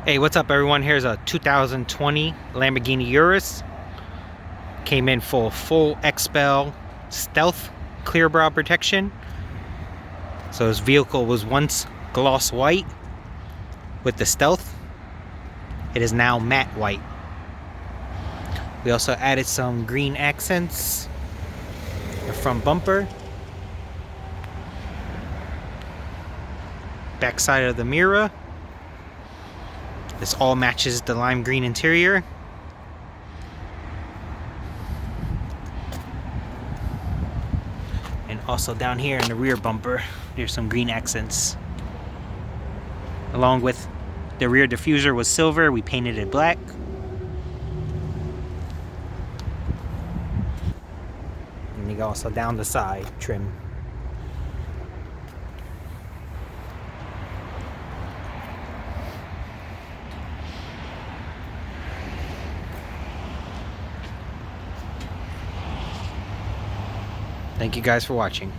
Hey, what's up everyone? Here's a 2020 Lamborghini Urus. Came in full Xpel Stealth clear brow protection. So this vehicle was once gloss white. With the Stealth, it is now matte white. We also added some green accents. The front bumper, back side of the mirror. This all matches the lime green interior. And also down here in the rear bumper, there's some green accents. Along with the rear diffuser was silver, we painted it black. And you go also down the side trim. Thank you guys for watching.